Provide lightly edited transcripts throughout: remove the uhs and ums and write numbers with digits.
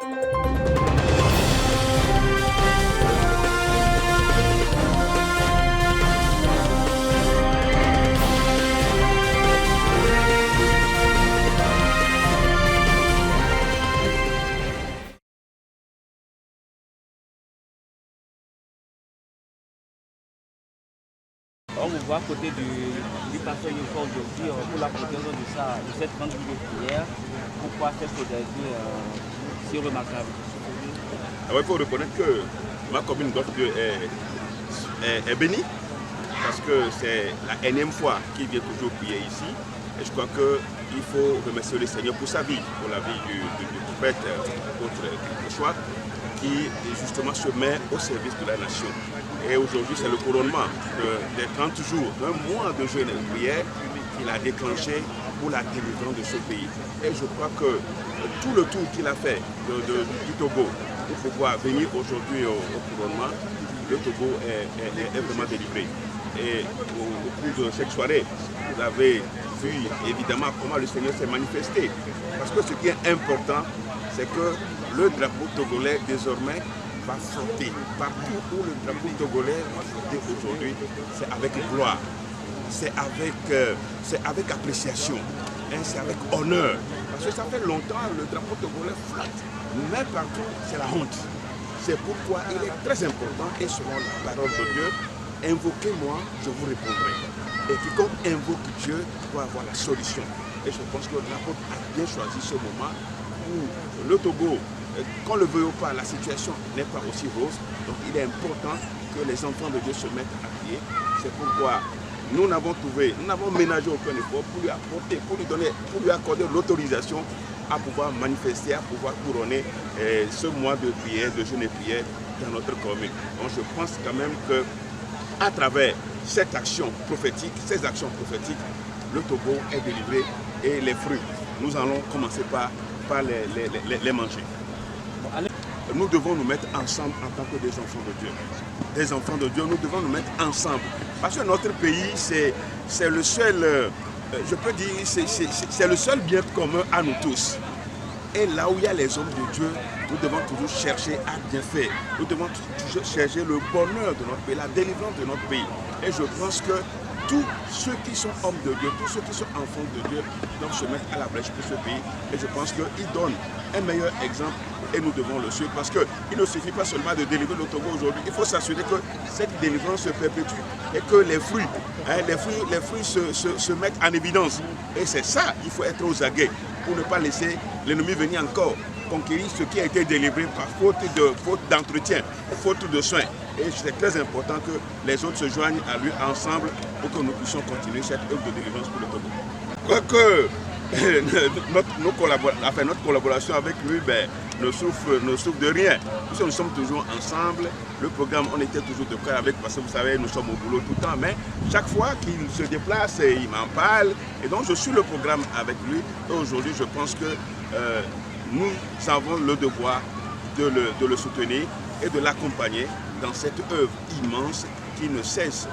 On vous voit à côté du pasteur Yoko aujourd'hui pour la protection de cette grande ville de prière. Pourquoi cette solidarité si remarquable? Il faut reconnaître que ma commune d'Ordieu est bénie parce que c'est la énième fois qu'il vient toujours prier ici. Et je crois qu'il faut remercier le Seigneur pour sa vie, pour la vie du prophète, apôtre Joshua, qui justement se met au service de la nation. Et aujourd'hui, c'est le couronnement des 30 jours, d'un mois de jeûne et de prière qu'il a déclenché pour la délivrance de ce pays. Et je crois que tout le tour qu'il a fait du Togo pour pouvoir venir aujourd'hui au couronnement, le Togo est vraiment délivré. Et au cours de cette soirée, vous avez vu évidemment comment le Seigneur s'est manifesté. Parce que ce qui est important, c'est que le drapeau togolais désormais va flotter. Partout où le drapeau togolais va flotter aujourd'hui, c'est avec gloire, c'est avec appréciation, hein, c'est avec honneur. Parce que ça fait longtemps que le drapeau togolais flotte, mais partout c'est la honte. C'est pourquoi il est très important, et selon la parole de Dieu, invoquez-moi, je vous répondrai. Et quiconque invoque Dieu doit avoir la solution. Et je pense que l'apôtre a bien choisi ce moment où le Togo, qu'on le veuille ou pas, la situation n'est pas aussi rose. Donc il est important que les enfants de Dieu se mettent à prier. C'est pourquoi nous n'avons ménagé aucun effort pour lui apporter, pour lui accorder l'autorisation à pouvoir manifester, à pouvoir couronner ce mois de prière, de jeûne et prière dans notre commune. Donc je pense quand même que à travers cette action prophétique, ces actions prophétiques, le Togo est délivré et les fruits, nous allons commencer par les manger. Nous devons nous mettre ensemble en tant que des enfants de Dieu. Des enfants de Dieu, nous devons nous mettre ensemble. Parce que notre pays, c'est le seul, je peux dire, c'est le seul bien commun à nous tous. Et là où il y a les hommes de Dieu, nous devons toujours chercher à bien faire. Nous devons toujours chercher le bonheur de notre pays, la délivrance de notre pays. Et je pense que tous ceux qui sont hommes de Dieu, tous ceux qui sont enfants de Dieu, doivent se mettre à la brèche pour ce pays. Et je pense qu'ils donnent un meilleur exemple et nous devons le suivre. Parce qu'il ne suffit pas seulement de délivrer le Togo aujourd'hui. Il faut s'assurer que cette délivrance se perpétue et que les fruits se mettent en évidence. Et c'est ça, il faut être aux aguets pour ne pas laisser l'ennemi venir encore conquérir ce qui a été délivré par faute d'entretien, faute de soins. Et c'est très important que les autres se joignent à lui ensemble pour que nous puissions continuer cette œuvre de délivrance pour le Togo. Quoique notre collaboration avec lui ne souffre de rien. Nous sommes toujours ensemble. Le programme, on était toujours de près avec, parce que vous savez, nous sommes au boulot tout le temps. Mais chaque fois qu'il se déplace, il m'en parle. Et donc, je suis le programme avec lui. Et aujourd'hui, je pense que nous avons le devoir de le soutenir et de l'accompagner dans cette œuvre immense qui ne cesse,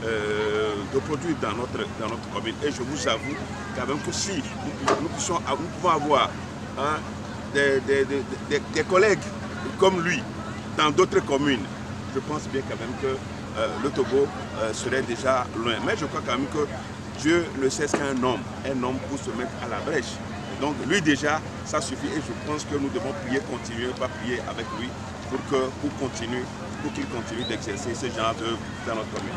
de produire dans notre commune. Et je vous avoue quand même que si nous pouvons avoir des collègues comme lui dans d'autres communes, je pense bien quand même que le Togo serait déjà loin. Mais je crois quand même que Dieu ne cesse qu'un homme pour se mettre à la brèche. Donc lui déjà, ça suffit et je pense que nous devons prier, continuer, pas prier avec lui pour qu'il continue d'exercer ce genre d'œuvre dans notre commune.